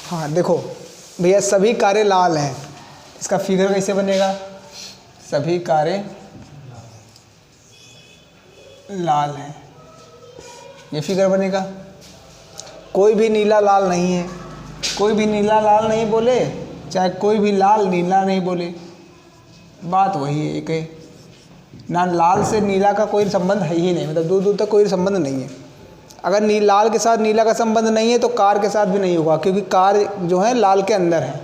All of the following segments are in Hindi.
हाँ देखो भैया, सभी कारें लाल हैं, इसका फिगर कैसे बनेगा? सभी कारें लाल हैं, ये फिगर बनेगा। कोई भी नीला लाल नहीं है, कोई भी नीला लाल नहीं बोले, चाहे कोई भी लाल नीला नहीं बोले, बात वही है, एक है ना। लाल से नीला का कोई संबंध है ही नहीं, मतलब दूर दूर तक कोई संबंध नहीं है। अगर लाल के साथ नीला का संबंध नहीं है तो कार के साथ भी नहीं होगा, क्योंकि कार जो है लाल के अंदर है।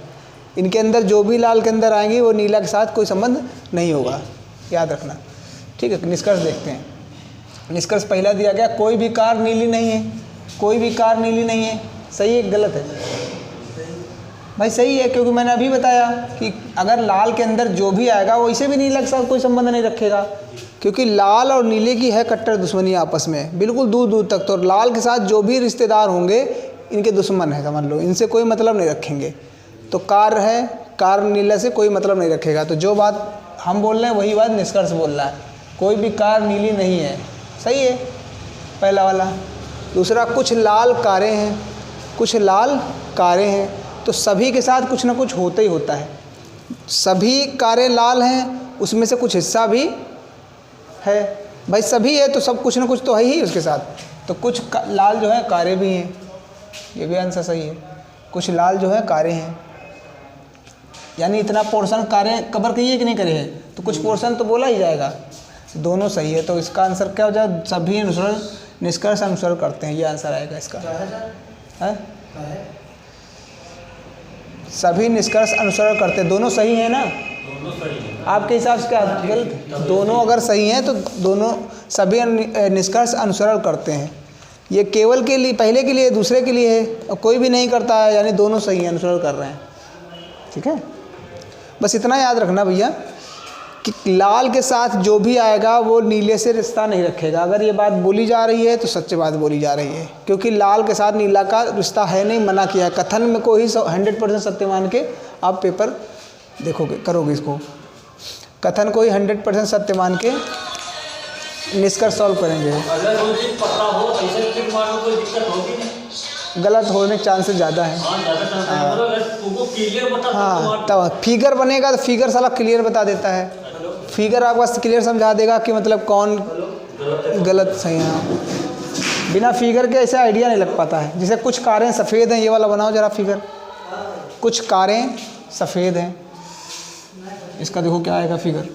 इनके अंदर जो भी लाल के अंदर आएंगी वो नीला के साथ कोई संबंध नहीं होगा, याद रखना। ठीक है, निष्कर्ष देखते हैं। निष्कर्ष पहला दिया गया, कोई भी कार नीली नहीं है, कोई भी कार नीली नहीं है। सही है कि गलत है? भाई सही है, क्योंकि मैंने अभी बताया कि अगर लाल के अंदर जो भी आएगा वो इसे भी नीला के साथ कोई संबंध नहीं रखेगा, क्योंकि लाल और नीले की है कट्टर दुश्मनी आपस में, बिल्कुल दूर दूर तक। तो लाल के साथ जो भी रिश्तेदार होंगे इनके दुश्मन है, समझ लो, इनसे कोई मतलब नहीं रखेंगे। तो कार है, कार नीला से कोई मतलब नहीं रखेगा। तो जो बात हम बोल रहे हैं वही बात निष्कर्ष बोल रहा है, कोई भी कार नीली नहीं है। सही है पहला वाला। दूसरा, कुछ लाल कारें हैं, कुछ लाल कारें हैं, तो सभी के साथ कुछ ना कुछ होता ही होता है। सभी कारें लाल हैं, उसमें से कुछ हिस्सा भी है। भाई सभी है तो सब कुछ ना कुछ तो है ही उसके साथ। तो कुछ लाल जो है कारें भी हैं, ये भी आंसर सही है। कुछ लाल जो है कारें हैं, यानी इतना पोर्शन कारें कवर करी है कि नहीं करे है, तो कुछ पोर्शन तो बोला ही जाएगा। दोनों सही है, तो इसका आंसर क्या हो जाए? सभी अनुसरण निष्कर्ष अनुसरण करते हैं, ये आंसर आएगा इसका। है सभी निष्कर्ष अनुसरण करते हैं, दोनों सही है ना? दोनों सही है। आपके हिसाब से क्या गलत? दोनों अगर सही हैं तो दोनों सभी निष्कर्ष अनुसरण करते हैं। ये केवल के लिए, पहले के लिए, दूसरे के लिए है, और कोई भी नहीं करता है, यानी दोनों सही हैं, अनुसरण कर रहे हैं। ठीक है, बस इतना याद रखना भैया कि लाल के साथ जो भी आएगा वो नीले से रिश्ता नहीं रखेगा। अगर ये बात बोली जा रही है तो सच्च बात बोली जा रही है, क्योंकि लाल के साथ नीला का रिश्ता है नहीं, मना किया है। कथन में को ही 100% सत्य मान के आप पेपर देखोगे, करोगे इसको। कथन को ही 100% सत्य मान के निष्कर्ष सॉल्व करेंगे। अगर वो चीज पता हो ऐसे फिर मानो कोई दिक्कत होगी नहीं, गलत होने के चांसेस ज़्यादा हैं। हाँ ज़्यादा चांस है। मतलब अगर तुमको क्लियर बता हाँ, तब फिगर बनेगा तो फिगर साला क्लियर बता देता है। फिगर आपका क्लियर समझा देगा कि मतलब कौन गलत सही है। बिना फिगर के ऐसे आइडिया नहीं लग पाता है। जैसे कुछ कारें सफ़ेद हैं, ये वाला बनाओ जरा फिगर। कुछ कारें सफ़ेद हैं, इसका देखो क्या आएगा फिगर।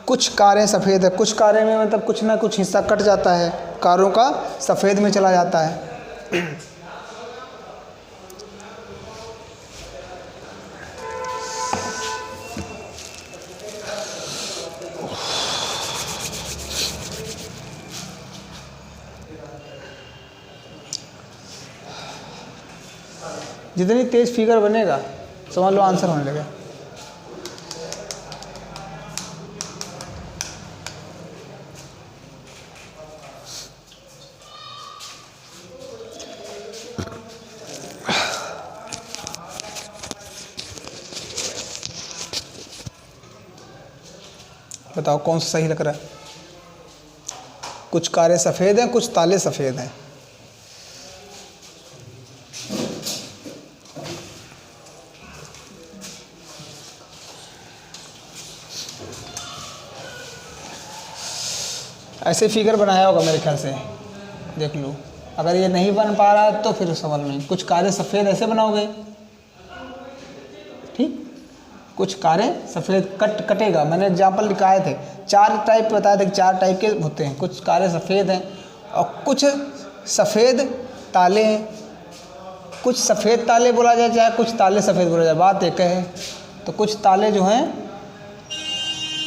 कुछ कारें सफ़ेद है, कुछ कारें में मतलब कुछ ना कुछ हिस्सा कट जाता है, कारों का सफ़ेद में चला जाता है। जितनी तेज फिगर बनेगा समझ लो आंसर होने लगे। बताओ कौन सा सही लग रहा है? कुछ कारें सफ़ेद हैं, कुछ ताले सफ़ेद हैं। ऐसे फिगर बनाया होगा मेरे ख्याल से, देख लो। अगर ये नहीं बन पा रहा है तो फिर सवाल नहीं। कुछ कारें सफ़ेद ऐसे बनाओगे, ठीक। कुछ कारें सफ़ेद कटेगा, मैंने एग्जाम्पल दिखाए थे, 4 टाइप बताए थे, 4 टाइप के होते हैं। कुछ कारें सफ़ेद हैं और कुछ सफ़ेद ताले हैं। कुछ सफ़ेद ताले बोला जाए, चाहे कुछ ताले सफ़ेद बोला जाए, बात एक है। तो कुछ ताले जो हैं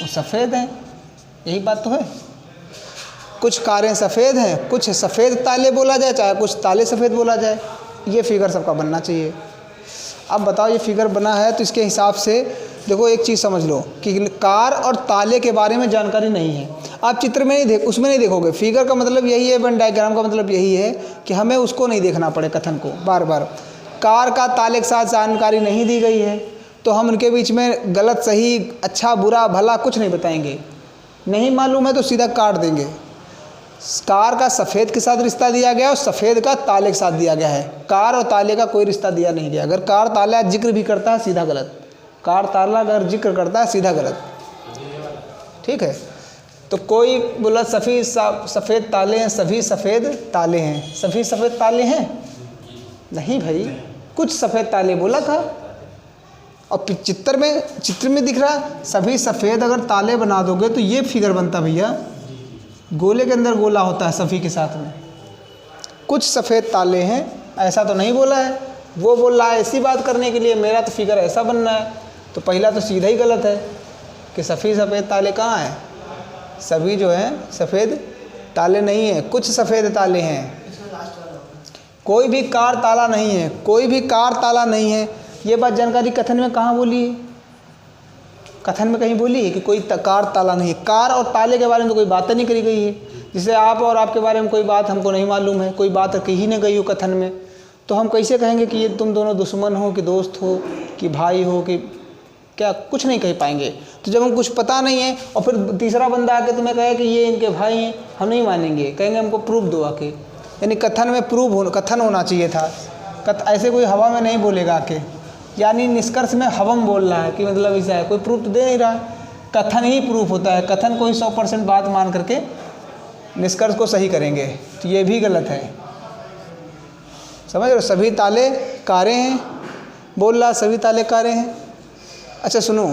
वो सफ़ेद हैं, यही बात तो है। कुछ कारें सफ़ेद हैं, कुछ सफ़ेद ताले बोला जाए, चाहे कुछ ताले सफ़ेद बोला जाए। ये फिगर सबका बनना चाहिए। अब बताओ ये फिगर बना है तो इसके हिसाब से देखो, एक चीज़ समझ लो कि कार और ताले के बारे में जानकारी नहीं है। आप चित्र में नहीं उसमें नहीं देखोगे। फिगर का मतलब यही है, वेन डायग्राम का मतलब यही है कि हमें उसको नहीं देखना पड़े, कथन को बार बार। कार का ताले के साथ जानकारी नहीं दी गई है तो हम उनके बीच में गलत सही, अच्छा बुरा भला कुछ नहीं बताएंगे। नहीं मालूम है तो सीधा काट देंगे। कार का सफ़ेद के साथ रिश्ता दिया गया और सफ़ेद का ताले के साथ दिया गया है। कार और ताले का कोई रिश्ता दिया नहीं गया। अगर कार ताला जिक्र भी करता है सीधा गलत। कार ताला अगर जिक्र करता है सीधा गलत। ठीक है, तो कोई बोला सफ़ेद ताले हैं, सभी सफ़ेद ताले हैं। सभी सफ़ेद ताले हैं नहीं भाई, कुछ सफ़ेद ताले बोला था। और चित्र में दिख रहा सभी सफ़ेद। अगर ताले बना दोगे तो ये फिगर बनता भैया, गोले के अंदर गोला होता है सभी के साथ में। कुछ सफ़ेद ताले हैं ऐसा तो नहीं बोला है। वो बोल रहा है ऐसी बात करने के लिए मेरा तो फिगर ऐसा बनना है। तो पहला तो सीधा ही गलत है कि सफ़ी सफ़ेद ताले कहाँ हैं। सभी जो हैं सफ़ेद ताले नहीं हैं, कुछ सफ़ेद ताले हैं। कोई भी कार ताला नहीं है, कोई भी कार ताला नहीं है। ये बात जानकारी कथन में कहाँ बोली है? कथन में कहीं बोली है कि कोई कार ताला नहीं है? कार और ताले के बारे में तो कोई बात नहीं करी गई है। जिसे आप और आपके बारे में कोई बात हमको नहीं मालूम है, कोई बात कही नहीं गई हो कथन में, तो हम कैसे कहेंगे कि ये तुम दोनों दुश्मन हो कि दोस्त हो कि भाई हो कि क्या? कुछ नहीं कह पाएंगे। तो जब हम कुछ पता नहीं है और फिर तीसरा बंदा आके तुम्हें कहे कि ये इनके भाई हैं, हम नहीं मानेंगे, कहेंगे हमको प्रूफ दो आके। यानी कथन में कथन होना चाहिए था। ऐसे कोई हवा में नहीं बोलेगा आके। यानी निष्कर्ष में हवम बोल रहा है कि मतलब ऐसा है, कोई प्रूफ तो दे नहीं रहा। कथन ही प्रूफ होता है। कथन को ही 100% बात मान करके निष्कर्ष को सही करेंगे, तो ये भी गलत है। समझ रहे हो? सभी ताले कारे हैं बोल रहा, सभी ताले कारे हैं। अच्छा सुनो,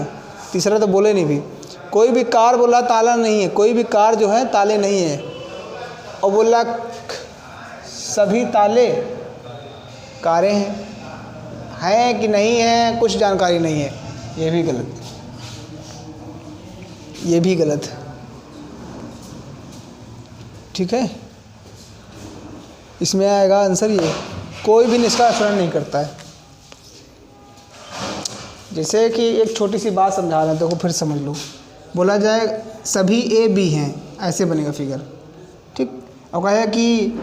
तीसरा तो बोले नहीं भी। कोई भी कार बोला ताला नहीं है, कोई भी कार जो है ताले नहीं है। और बोला सभी ताले कारें हैं कि नहीं हैं कुछ जानकारी नहीं है। ये भी गलत, ये भी गलत। ठीक है, इसमें आएगा आंसर ये। कोई भी निष्कर्षण नहीं करता है। जैसे कि एक छोटी सी बात समझा रहे हैं, देखो फिर समझ लो। बोला जाए सभी ए बी हैं, ऐसे बनेगा फिगर। ठीक, और कहा कि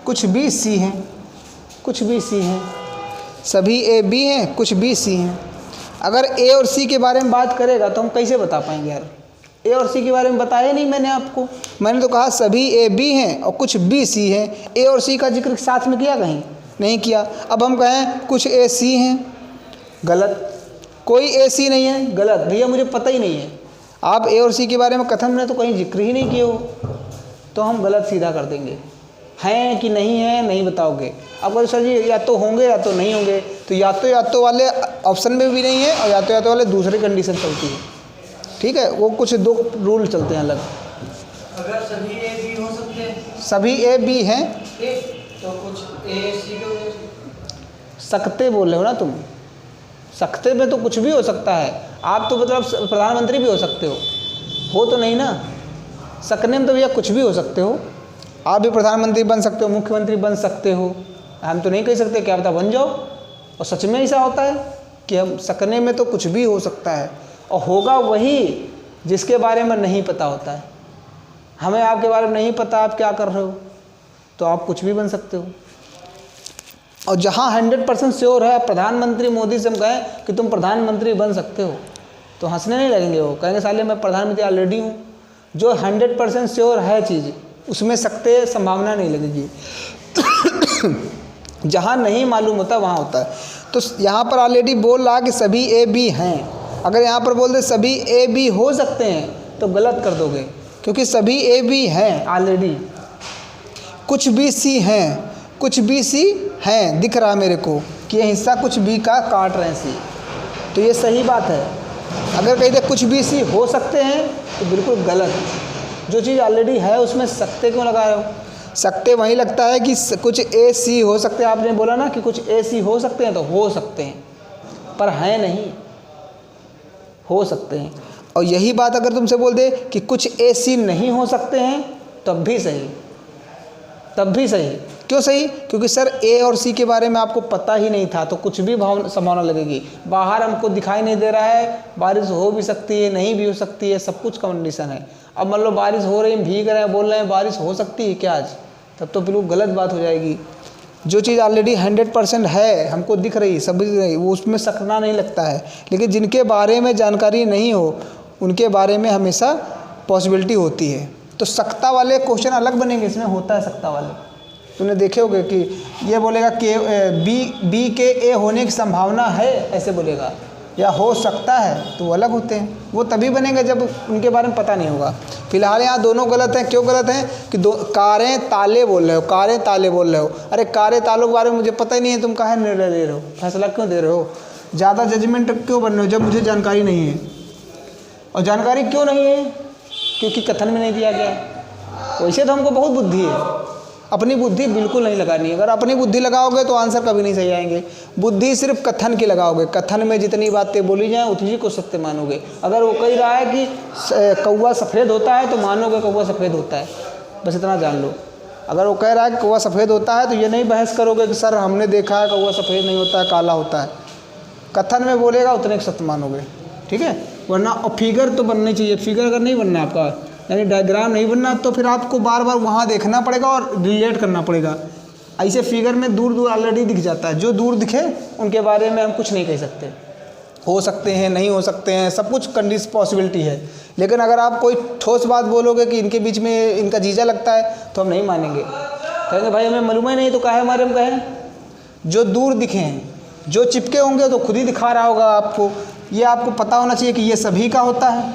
कुछ बी सी हैं, कुछ बी सी हैं। सभी ए बी हैं, कुछ बी सी हैं। अगर ए और सी के बारे में बात करेगा तो हम कैसे बता पाएंगे यार? ए और सी के बारे में बताया नहीं मैंने आपको। मैंने तो कहा सभी ए बी हैं और कुछ बी सी हैं। ए और सी का जिक्र साथ में किया कहीं? नहीं किया। अब हम कहें कुछ ए सी हैं, गलत। कोई ए सी नहीं है, गलत। भैया मुझे पता ही नहीं है। आप ए और सी के बारे में कथन में तो कहीं जिक्र ही नहीं किए हो, तो हम गलत सीधा कर देंगे। हैं कि नहीं है नहीं बताओगे। अब बोले सर जी या तो होंगे या तो नहीं होंगे, तो या तो वाले ऑप्शन में भी नहीं है और या तो वाले दूसरी कंडीशन चलती है। ठीक है, वो कुछ दो रूल चलते हैं अलग। अगर सभी ए बी हो सकते हैं, सभी ए बी हैं तो कुछ ए सी के सकते बोल रहे हो ना तुम। सकते में तो कुछ भी हो सकता है। आप तो मतलब प्रधानमंत्री भी हो सकते हो तो नहीं ना। सकने में तो भैया कुछ भी हो सकते हो। आप भी प्रधानमंत्री बन सकते हो, मुख्यमंत्री बन सकते हो। हम तो नहीं कह सकते क्या पता बन जाओ। और सच में ऐसा होता है कि हम सकने में तो कुछ भी हो सकता है, और होगा वही जिसके बारे में नहीं पता होता है। हमें आपके बारे में नहीं पता आप क्या कर रहे हो, तो आप कुछ भी बन सकते हो। और जहाँ 100% श्योर है प्रधानमंत्री मोदी से हम कहें कि तुम प्रधानमंत्री बन सकते हो, तो हंसने नहीं लगेंगे। वो कहेंगे साले मैं प्रधानमंत्री ऑलरेडी हूँ। जो 100% श्योर है चीज़, उसमें सकते संभावना नहीं लगेगी। जहाँ नहीं मालूम होता वहाँ होता है। तो यहाँ पर ऑलरेडी बोल रहा कि सभी ए बी हैं। अगर यहाँ पर बोल दे सभी ए बी हो सकते हैं तो गलत कर दोगे, क्योंकि सभी ए बी हैं ऑलरेडी। कुछ बी सी हैं, कुछ बी सी हैं, दिख रहा मेरे को कि ये हिस्सा कुछ बी का काट रहे हैं सी, तो ये सही बात है। अगर कहीं दे कुछ बी सी हो सकते हैं तो बिल्कुल गलत। जो चीज़ ऑलरेडी है उसमें सकते क्यों लगा रहे हो? सकते वहीं लगता है कि कुछ ए सी हो सकते हैं। आपने बोला ना कि कुछ ए सी हो सकते हैं, तो हो सकते हैं, पर हैं नहीं, हो सकते हैं। और यही बात अगर तुमसे बोल दे कि कुछ ए सी नहीं हो सकते हैं, तब भी सही, तब भी सही। क्यों सही? क्योंकि सर ए और सी के बारे में आपको पता ही नहीं था, तो कुछ भी संभावना लगेगी। बाहर हमको दिखाई नहीं दे रहा है, बारिश हो भी सकती है नहीं भी हो सकती है, सब कुछ कंडीशन है। अब मान लो बारिश हो रही है, भीग रहे हैं, बोल रहे हैं बारिश हो सकती है क्या आज, तब तो बिल्कुल गलत बात हो जाएगी। जो चीज़ ऑलरेडी 100% है, हमको दिख रही, समझ रही, वो उसमें सकना नहीं लगता है। लेकिन जिनके बारे में जानकारी नहीं हो उनके बारे में हमेशा पॉसिबिलिटी होती है। तो सकता वाले क्वेश्चन अलग बनेंगे, इसमें होता है सकता वाले। तुमने देखे होगे कि ये बोलेगा कि बी के ए होने की संभावना है, ऐसे बोलेगा, या हो सकता है, तो वो अलग होते हैं। वो तभी बनेंगे जब उनके बारे में पता नहीं होगा। फिलहाल यहाँ दोनों गलत हैं। क्यों गलत हैं? कि कारें ताले बोल रहे हो, कारें ताले बोल रहे हो। अरे कारें तालों के बारे में मुझे पता ही नहीं है, तुम काहे निर्णय ले रहे हो, फैसला क्यों दे रहे हो, ज़्यादा जजमेंट क्यों बन रहे हो जब मुझे जानकारी नहीं है। और जानकारी क्यों नहीं है? क्योंकि कथन में नहीं दिया गया है। वैसे तो हमको बहुत बुद्धि है, अपनी बुद्धि बिल्कुल नहीं लगानी है। अगर अपनी बुद्धि लगाओगे तो आंसर कभी नहीं सही आएंगे। बुद्धि सिर्फ कथन की लगाओगे, कथन में जितनी बातें बोली जाएं उतनी को सत्य मानोगे। अगर वो कह रहा है कि कौवा सफ़ेद होता है तो मानोगे कौवा सफ़ेद होता है, बस इतना जान लो। अगर वो कह रहा है कि कौवा सफ़ेद होता है तो ये नहीं बहस करोगे कि सर हमने देखा है कौवा सफ़ेद नहीं होता है, काला होता है। कथन में बोलेगा उतने सत्य मानोगे, ठीक है। वरना फिगर तो बननी चाहिए। फिगर अगर नहीं बनना आपका, यानी डायग्राम नहीं बनना, तो फिर आपको बार बार वहाँ देखना पड़ेगा और रिलेट करना पड़ेगा। ऐसे फिगर में दूर दूर ऑलरेडी दिख जाता है। जो दूर दिखे उनके बारे में हम कुछ नहीं कह सकते। हो सकते हैं, नहीं हो सकते हैं, सब कुछ कंडीशन पॉसिबिलिटी है। लेकिन अगर आप कोई ठोस बात बोलोगे कि इनके बीच में इनका जीजा लगता है, तो हम नहीं मानेंगे। कहेंगे भाई हमें मालूम ही नहीं, तो काहे हमारे हम कहें। जो दूर दिखे हैं, जो चिपके होंगे तो खुद ही दिखा रहा होगा आपको। ये आपको पता होना चाहिए कि ये सभी का होता है,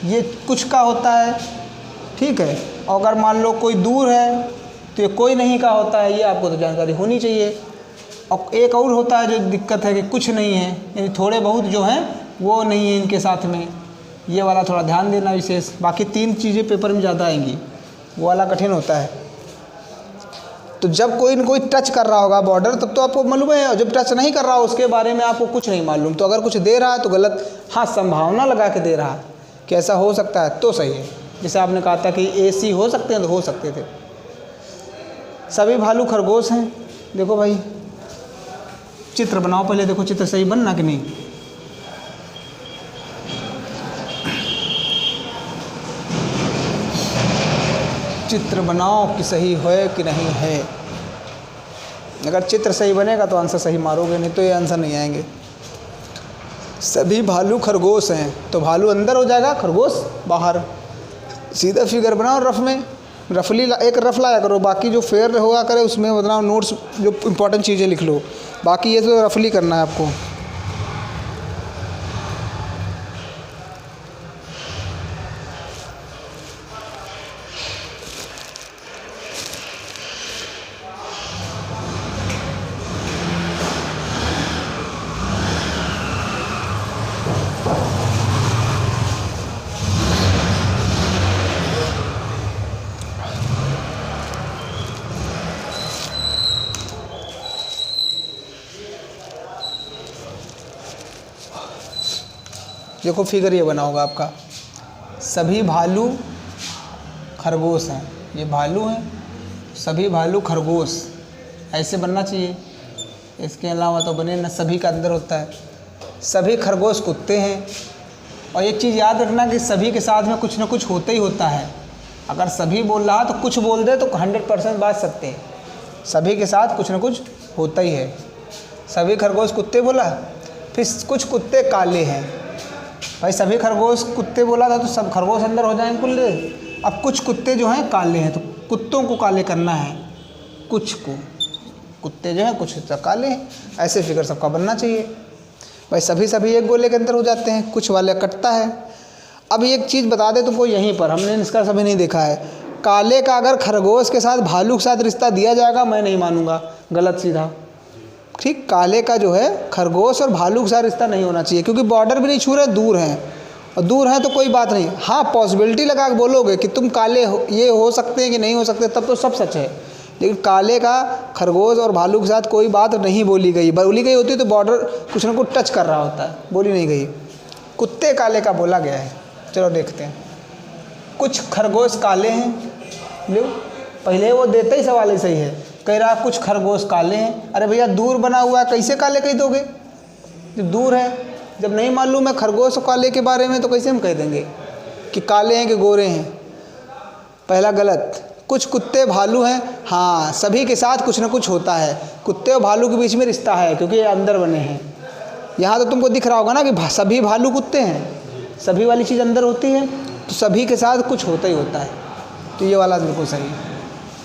ये कुछ का होता है, ठीक है। और अगर मान लो कोई दूर है तो ये कोई नहीं का होता है, ये आपको तो जानकारी होनी चाहिए। और एक और होता है जो दिक्कत है कि कुछ नहीं है, यानी थोड़े बहुत जो हैं वो नहीं है इनके साथ में। ये वाला थोड़ा ध्यान देना विशेष। बाकी 3 चीज़ें पेपर में ज़्यादा आएंगी, वो वाला कठिन होता है। तो जब कोई न कोई टच कर रहा होगा बॉर्डर, तब तो आपको मालूम है। और जब टच नहीं कर रहा हो उसके बारे में आपको कुछ नहीं मालूम, तो अगर कुछ दे रहा है तो गलत। हाँ, संभावना लगा के दे रहा है कि ऐसा हो सकता है तो सही है। जैसे आपने कहा था कि AC हो सकते हैं, तो हो सकते थे। सभी भालू खरगोश हैं। देखो भाई, चित्र बनाओ पहले, देखो चित्र सही बनना कि नहीं। चित्र बनाओ कि सही है कि नहीं है। अगर चित्र सही बनेगा तो आंसर सही मारोगे, नहीं तो ये आंसर नहीं आएंगे। सभी भालू खरगोश हैं, तो भालू अंदर हो जाएगा, खरगोश बाहर। सीधा फिगर बनाओ रफ में, रफली एक रफ लाया करो। बाकी जो फेयर होगा करे उसमें बनाओ नोट्स, जो इंपॉर्टेंट चीज़ें लिख लो। बाकी ये तो रफली करना है आपको। देखो फिगर ये बना होगा आपका, सभी भालू खरगोश हैं। ये भालू हैं, सभी भालू खरगोश, ऐसे बनना चाहिए। इसके अलावा तो बने न, सभी का अंदर होता है। सभी खरगोश कुत्ते हैं। और एक चीज़ याद रखना कि सभी के साथ में कुछ ना कुछ होता ही होता है। अगर सभी बोल रहा तो कुछ बोल दे तो 100% बात सत्य है। सभी के साथ कुछ ना कुछ होता ही है। सभी खरगोश कुत्ते बोला, फिर कुछ कुत्ते काले हैं। भाई सभी खरगोश कुत्ते बोला था तो सब खरगोश अंदर हो जाएंगे कुल। अब कुछ कुत्ते जो हैं काले हैं, तो कुत्तों को काले करना है, कुछ को। कुत्ते जो हैं कुछ काले हैं, ऐसे फिगर सबका बनना चाहिए। भाई सभी एक गोले के अंदर हो जाते हैं, कुछ वाले कटता है। अब एक चीज़ बता दे तुमको यहीं पर, हमने इसका सभी नहीं देखा है। काले का अगर खरगोश के साथ भालू के साथ रिश्ता दिया जाएगा, मैं नहीं मानूंगा, गलत सीधा। ठीक, काले का जो है खरगोश और भालू के साथ रिश्ता नहीं होना चाहिए, क्योंकि बॉर्डर भी नहीं छू रहे, दूर हैं। और दूर हैं तो कोई बात नहीं। हाँ, पॉसिबिलिटी लगा के बोलोगे कि तुम काले हो, ये हो सकते हैं कि नहीं हो सकते, तब तो सब सच है। लेकिन काले का खरगोश और भालू के साथ कोई बात नहीं बोली गई। बोली गई होती तो बॉर्डर कुछ ना कुछ टच कर रहा होता है, बोली नहीं गई। कुत्ते काले का बोला गया है। चलो देखते हैं। कुछ खरगोश काले हैं। लो, पहले वो देते ही सवाल ही सही है, कह रहा कुछ खरगोश काले हैं। अरे भैया दूर बना हुआ है, कैसे काले कह दोगे? जब दूर है, जब नहीं मालूम है खरगोश और काले के बारे में, तो कैसे हम कह देंगे कि काले हैं कि गोरे हैं? पहला गलत। कुछ कुत्ते भालू हैं, हाँ, सभी के साथ कुछ ना कुछ होता है। कुत्ते और भालू के बीच में रिश्ता है, क्योंकि ये अंदर बने हैं। यहाँ तो तुमको दिख रहा होगा ना कि सभी भालू कुत्ते हैं, सभी वाली चीज़ अंदर होती है तो सभी के साथ कुछ होता ही होता है। तो ये वाला बिल्कुल सही है।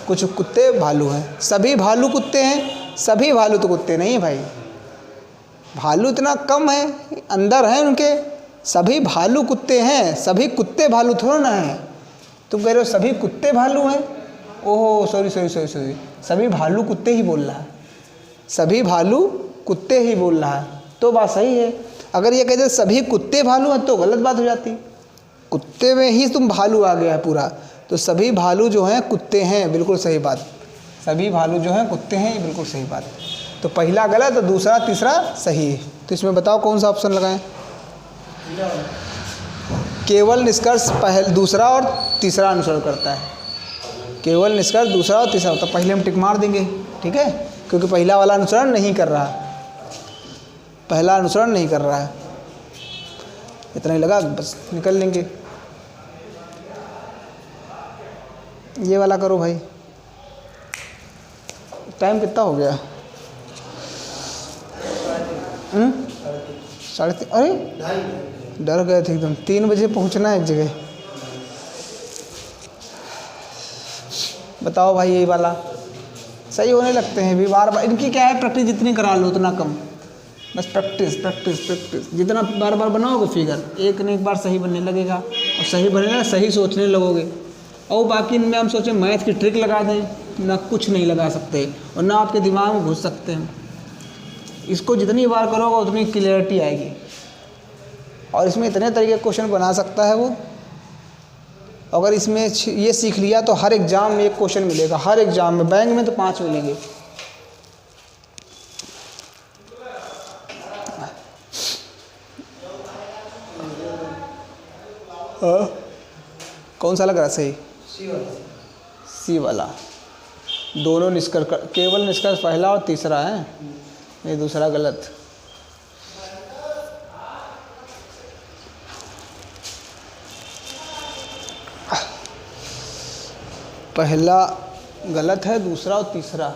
कुछ कुत्ते भालू हैं, सभी भालू कुत्ते हैं, सभी भालू तो कुत्ते नहीं है भाई। भालू इतना कम है, अंदर हैं उनके, सभी भालू कुत्ते हैं, सभी कुत्ते भालू थोड़ा ना हैं। तुम कह रहे हो सभी कुत्ते भालू हैं, ओहो सॉरी सॉरी सॉरी सॉरी, सभी भालू कुत्ते ही बोल रहा है, सभी भालू कुत्ते ही बोल रहा है, तो बात सही है। अगर ये कहते सभी कुत्ते भालू हैं तो गलत बात हो जाती। कुत्ते में ही तुम भालू आ गया है पूरा, तो सभी भालू जो हैं कुत्ते हैं, बिल्कुल सही बात। सभी भालू जो हैं कुत्ते हैं, ये बिल्कुल सही बात। तो पहला गलत और दूसरा तीसरा सही। तो इसमें बताओ कौन सा ऑप्शन लगाएं। केवल निष्कर्ष दूसरा और तीसरा अनुसरण करता है। केवल निष्कर्ष दूसरा और तीसरा, तो पहले हम टिक मार देंगे, ठीक है, क्योंकि पहला वाला अनुसरण नहीं कर रहा, पहला अनुसरण नहीं कर रहा है। इतना ही लगा, बस निकल लेंगे। ये वाला करो भाई। टाइम कितना हो गया? 3:30। अरे डर गए थे एकदम। 3 बजे पहुंचना है एक जगह। बताओ भाई, यही वाला सही होने लगते हैं भी बार बार। इनकी क्या है, प्रैक्टिस जितनी करा लो उतना कम, बस प्रैक्टिस प्रैक्टिस प्रैक्टिस। जितना बार बार बनाओगे फिगर, एक न एक बार सही बनने लगेगा, और सही बनेगा सही सोचने लगोगे। और बाकी इनमें हम सोचें मैथ की ट्रिक लगा दें, ना कुछ नहीं लगा सकते और ना आपके दिमाग में घुस सकते हैं। इसको जितनी बार करोगे उतनी क्लियरिटी आएगी। और इसमें इतने तरीके के क्वेश्चन बना सकता है वो। अगर इसमें ये सीख लिया तो हर एग्ज़ाम में एक क्वेश्चन मिलेगा, हर एग्ज़ाम में। बैंक में तो 5 मिलेंगे। कौन सा लग रहा सही? सी वाला। दोनों निष्कर्ष, केवल निष्कर्ष पहला और तीसरा है, ये दूसरा गलत। पहला गलत है, दूसरा और तीसरा।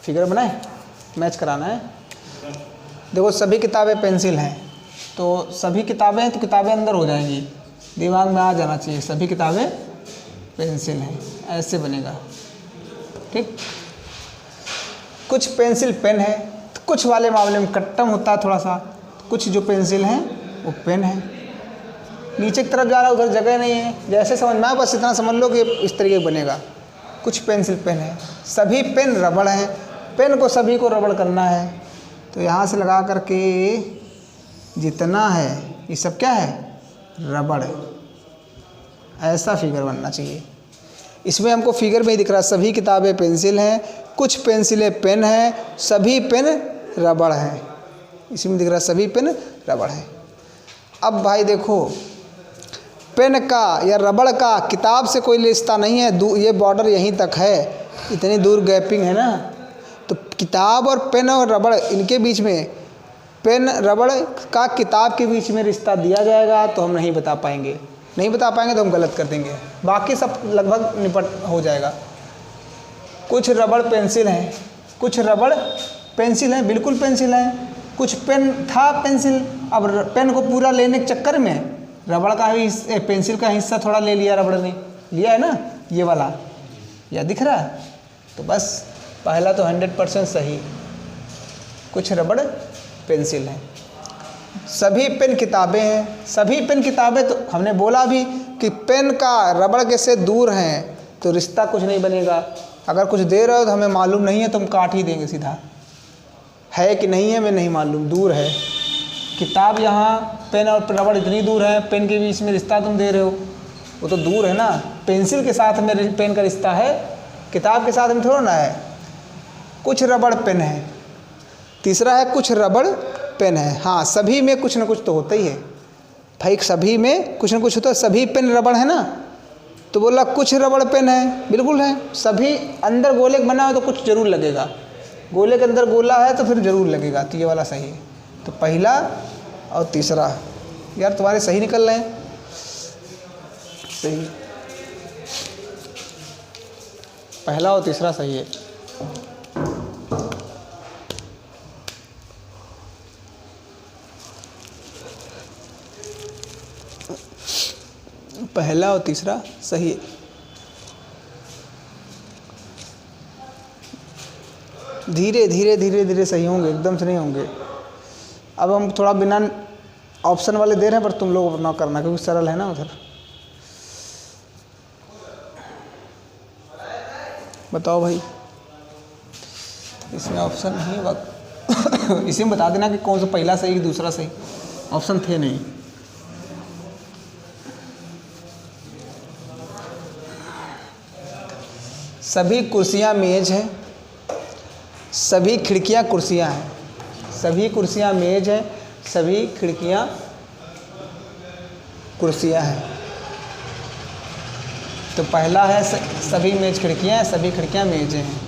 फिगर बनाए, मैच कराना है। देखो सभी किताबें पेंसिल हैं, तो सभी किताबें हैं तो किताबें अंदर हो जाएंगी, दिमाग में आ जाना चाहिए सभी किताबें पेंसिल हैं, ऐसे बनेगा, ठीक। कुछ पेंसिल पेन है, तो कुछ वाले मामले में कट्टम होता है थोड़ा सा। कुछ जो पेंसिल हैं वो पेन है। नीचे की तरफ जा रहा है, उधर जगह नहीं है, जैसे समझ में आए बस इतना समझ लो कि इस तरीके बनेगा। कुछ पेंसिल पेन है, सभी पेन रबड़ हैं, पेन को सभी को रबड़ करना है, तो यहाँ से लगा करके जितना है ये सब क्या है, रबड़ है। ऐसा फिगर बनना चाहिए। इसमें हमको फिगर में ही दिख रहा है सभी किताबें पेंसिल हैं, कुछ पेंसिलें पेन हैं, सभी पेन रबड़ हैं। इसमें दिख रहा है सभी पेन रबड़ हैं। अब भाई देखो, पेन का या रबड़ का किताब से कोई रिश्ता नहीं है, ये बॉर्डर यहीं तक है, इतनी दूर गैपिंग है ना, तो किताब और पेन और रबड़ इनके बीच में, पेन रबड़ का किताब के बीच में रिश्ता दिया जाएगा तो हम नहीं बता पाएंगे, नहीं बता पाएंगे तो हम गलत कर देंगे, बाकी सब लगभग निपट हो जाएगा। कुछ रबड़ पेंसिल हैं, कुछ रबड़ पेंसिल हैं, बिल्कुल पेंसिल हैं। कुछ पेन था पेंसिल, अब पेन को पूरा लेने के चक्कर में रबड़ का ही पेंसिल का हिस्सा थोड़ा ले लिया, रबड़ ने लिया है ना, ये वाला या दिख रहा है। तो बस पहला तो 100% सही, कुछ रबड़ पेंसिल हैं, सभी पेन किताबें हैं। सभी पेन किताबें, तो हमने बोला भी कि पेन का रबड़ के से दूर हैं तो रिश्ता कुछ नहीं बनेगा। अगर कुछ दे रहे हो तो हमें मालूम नहीं है तो हम काट ही देंगे सीधा, है कि नहीं है मैं नहीं मालूम, दूर है। किताब यहाँ, पेन और रबड़ इतनी दूर है, पेन के बीच में रिश्ता तुम दे रहे हो, वो तो दूर है ना। पेंसिल के साथ में पेन का रिश्ता है, किताब के साथ में थोड़ा ना है। कुछ रबड़ पेन है, तीसरा है कुछ रबड़ पेन है। हाँ, सभी में कुछ ना कुछ तो होता ही है भाई, सभी में कुछ ना कुछ होता है। सभी पेन रबड़ है ना, तो बोला कुछ रबड़ पेन है, बिल्कुल है। सभी अंदर गोले बना हो तो कुछ जरूर लगेगा, गोले के अंदर गोला है तो फिर जरूर लगेगा, तो ये वाला सही है। तो पहला और तीसरा, यार तुम्हारे सही निकल रहे हैं, सही, पहला और तीसरा सही है। पहला और तीसरा सही है। धीरे धीरे धीरे धीरे सही होंगे, एकदम से नहीं होंगे। अब हम थोड़ा बिना ऑप्शन वाले दे रहे हैं, पर तुम लोग अपना करना क्योंकि सरल है ना उधर। बताओ भाई, इसमें ऑप्शन नहीं वक्त इसी में बता देना कि कौन सा पहला सही कि दूसरा सही, ऑप्शन थे नहीं। सभी कुर्सियां मेज हैं, सभी खिड़कियां कुर्सियां हैं। सभी कुर्सियां मेज हैं, सभी खिड़कियां कुर्सियां हैं। तो पहला है सभी मेज खिड़कियां हैं, सभी खिड़कियां मेज हैं।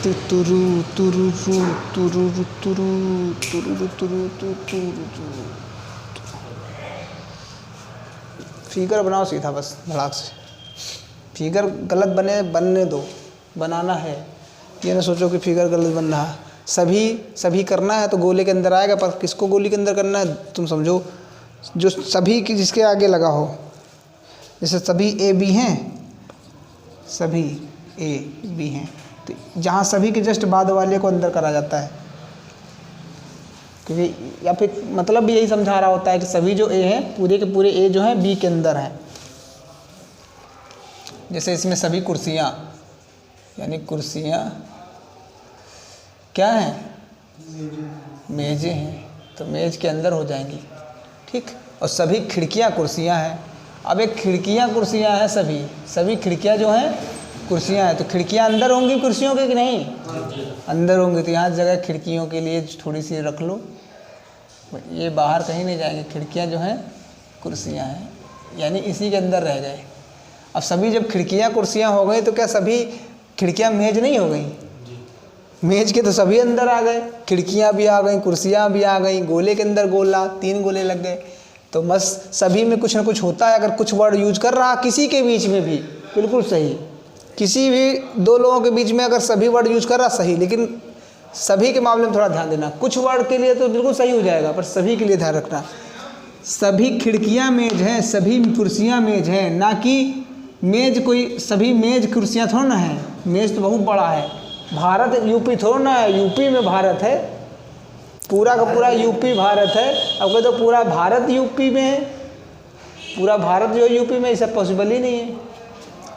तुरु तुरु तुरु तुरु तुरु तुरु तुरु। फिगर बनाओ सीधा, बस धड़ाक से। फिगर गलत बनने दो, बनाना है। ये ना सोचो कि फिगर गलत बन रहा। सभी करना है तो गोले के अंदर आएगा, पर किसको गोली के अंदर करना है तुम समझो। जो सभी की जिसके आगे लगा हो, जैसे सभी ए बी हैं, सभी ए बी हैं, तो जहाँ सभी के जस्ट बाद वाले को अंदर करा जाता है, क्योंकि या फिर मतलब भी यही समझा रहा होता है कि सभी जो ए हैं पूरे के पूरे ए जो हैं बी के अंदर हैं। जैसे इसमें सभी कुर्सियाँ, यानी कुर्सियाँ क्या हैं, मेज़ें हैं, तो मेज़ के अंदर हो जाएंगी, ठीक। और सभी खिड़कियाँ कुर्सियाँ हैं। अब एक खिड़कियाँ कुर्सियाँ हैं, सभी खिड़कियाँ जो हैं कुर्सियाँ हैं, तो खिड़कियाँ अंदर होंगी कुर्सियों के कि नहीं, अंदर होंगी। तो यहाँ जगह खिड़कियों के लिए थोड़ी सी रख लो, ये बाहर कहीं नहीं जाएंगे। खिड़कियाँ जो हैं कुर्सियाँ हैं, यानी इसी के अंदर रह गए। अब सभी जब खिड़कियाँ कुर्सियाँ हो गई तो क्या सभी खिड़कियाँ मेज नहीं हो गई, मेज के तो सभी अंदर आ गए, खिड़कियाँ भी आ गई, कुर्सियाँ भी आ गई, गोले के अंदर गोला, 3 गोले लग गए। तो बस सभी में कुछ ना कुछ होता है। अगर कुछ वर्ड यूज कर रहा किसी के बीच में भी बिल्कुल सही, किसी भी 2 लोगों के बीच में अगर सभी वर्ड यूज कर रहा सही, लेकिन सभी के मामले में थोड़ा ध्यान देना। कुछ वर्ड के लिए तो बिल्कुल सही हो जाएगा, पर सभी के लिए ध्यान रखना। सभी खिड़कियाँ मेज हैं, सभी कुर्सियाँ मेज हैं, ना कि मेज कोई सभी मेज कुर्सियाँ थोड़ा ना है। मेज तो बहुत बड़ा है। भारत यूपी थोड़ा ना है, यूपी में भारत है, पूरा का पूरा यूपी भारत है। अब कोई तो पूरा भारत यूपी में है, पूरा भारत जो यूपी में, ऐसा पॉसिबल ही नहीं है।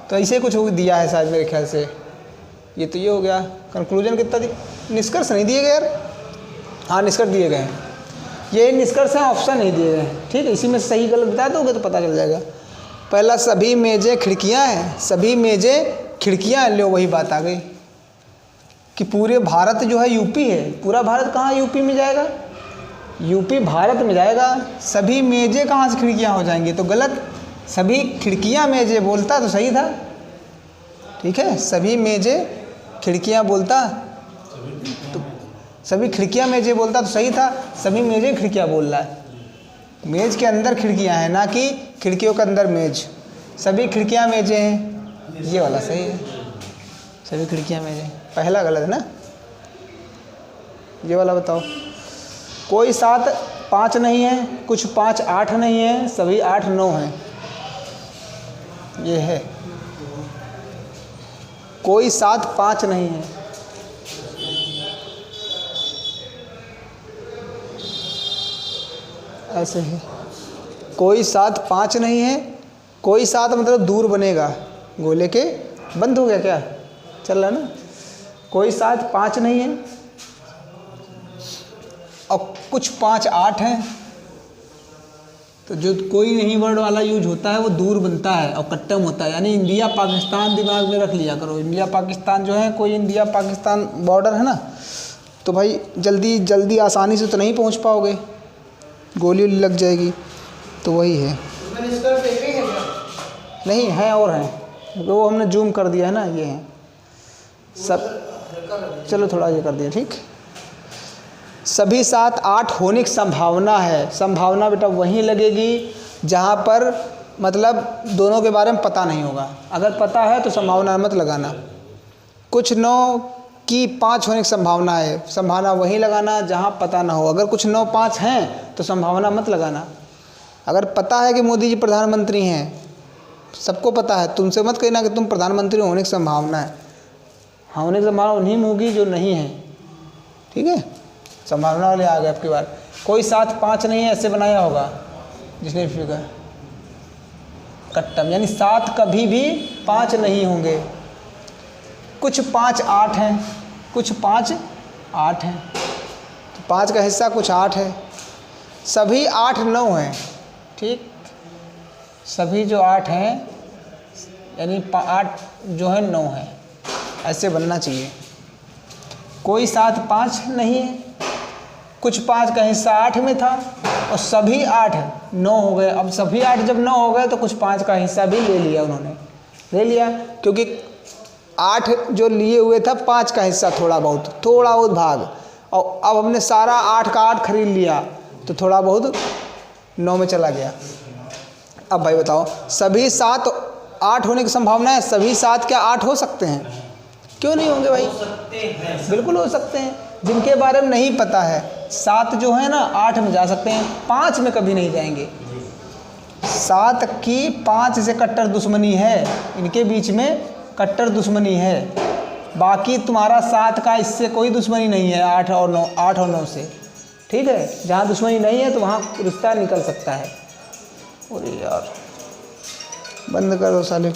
तो ऐसे कुछ दिया है शायद मेरे ख्याल से। ये तो ये हो गया। कंक्लूजन कितना निष्कर्ष नहीं दिए गए यार, हाँ निष्कर्ष दिए गए हैं, ये निष्कर्ष हैं, ऑप्शन नहीं दिए गए हैं, ठीक है। इसी में सही गलत बता दोगे तो पता चल जाएगा। पहला सभी मेजें खिड़कियाँ हैं, सभी मेजें खिड़कियाँ हैं, लो वही बात आ गई कि पूरे भारत जो है यूपी है। पूरा भारत कहाँ यूपी में जाएगा, यूपी भारत में जाएगा। सभी मेजें कहाँ से खिड़कियाँ हो जाएंगी, तो गलत। सभी खिड़कियाँ मेजें बोलता तो सही था, ठीक है। सभी मेजें खिड़कियाँ बोलता तो सभी खिड़कियाँ मेजें बोलता तो सही था। सभी मेजें खिड़कियाँ बोल रहा है, मेज के अंदर खिड़कियाँ हैं, ना कि खिड़कियों के अंदर मेज। सभी खिड़कियाँ मेजें हैं, ये वाला सही है। सभी खिड़कियाँ मेजें, पहला गलत है ना। ये वाला बताओ। कोई 7 5 नहीं है, कुछ 5 8 नहीं है, सभी 8 9 हैं। ये है कोई 7 5 नहीं है, ऐसे है। कोई 7 5 नहीं है, कोई 7 मतलब दूर बनेगा, गोले के बंद हो गया क्या, चल रहा ना। कोई 7 5 नहीं है और कुछ 5 8 हैं। तो जो कोई नहीं वर्ड वाला यूज होता है वो दूर बनता है और कट्टम होता है, यानी इंडिया पाकिस्तान दिमाग में रख लिया करो। इंडिया पाकिस्तान जो है, कोई इंडिया पाकिस्तान बॉर्डर है ना, तो भाई जल्दी आसानी से तो नहीं पहुंच पाओगे, गोली लग जाएगी। तो वही है, नहीं है और हैं, वो हमने जूम कर दिया है ना, ये हैं सब। चलो थोड़ा ये कर दिया, ठीक। सभी 7 8 होने की संभावना है। संभावना बेटा वहीं लगेगी जहाँ पर मतलब दोनों के बारे में पता नहीं होगा। अगर पता है तो संभावना मत लगाना। कुछ 9 की 5 होने की संभावना है, संभावना वहीं लगाना जहाँ पता ना हो। अगर कुछ 9 5 हैं तो संभावना मत लगाना। अगर पता है कि मोदी जी प्रधानमंत्री हैं, सबको पता है, तुमसे मत कहना कि तुम प्रधानमंत्री होने की संभावना है। हाँ, होने की संभावना उन्हीं में होगी जो नहीं है। ठीक है, संभावना वाले आ गए। आपकी बार कोई 7 5 नहीं है, ऐसे बनाया होगा जिसने फिगर कट्टम, यानी 7 कभी भी 5 नहीं होंगे। कुछ 5 8 हैं, कुछ 5 8 हैं, तो 5 का हिस्सा कुछ 8 है। सभी 8 9 हैं। ठीक, सभी जो 8 हैं यानी 8 जो है 9 है, ऐसे बनना चाहिए। कोई 7 5 नहीं है, कुछ 5 का हिस्सा 8 में था और सभी 8 9 हो गए। अब सभी 8 जब 9 हो गए तो कुछ 5 का हिस्सा भी ले लिया, उन्होंने ले लिया, क्योंकि 8 जो लिए हुए था 5 का हिस्सा थोड़ा बहुत भाग, और अब हमने सारा 8 का 8 खरीद लिया तो थोड़ा बहुत 9 में चला गया। अब भाई बताओ, सभी 7 8 होने की संभावना है, सभी 7 क्या 8 हो सकते हैं? क्यों नहीं होंगे भाई? बिल्कुल हो सकते हैं। जिनके बारे में नहीं पता है, 7 जो है ना 8 में जा सकते हैं, 5 में कभी नहीं जाएंगे। 7 की 5 से कट्टर दुश्मनी है, इनके बीच में कट्टर दुश्मनी है। बाकी तुम्हारा 7 का इससे कोई दुश्मनी नहीं है, 8 और 9 से। ठीक है, जहाँ दुश्मनी नहीं है तो वहाँ रिश्ता निकल सकता है। अरे यार, बंद कर दो साले।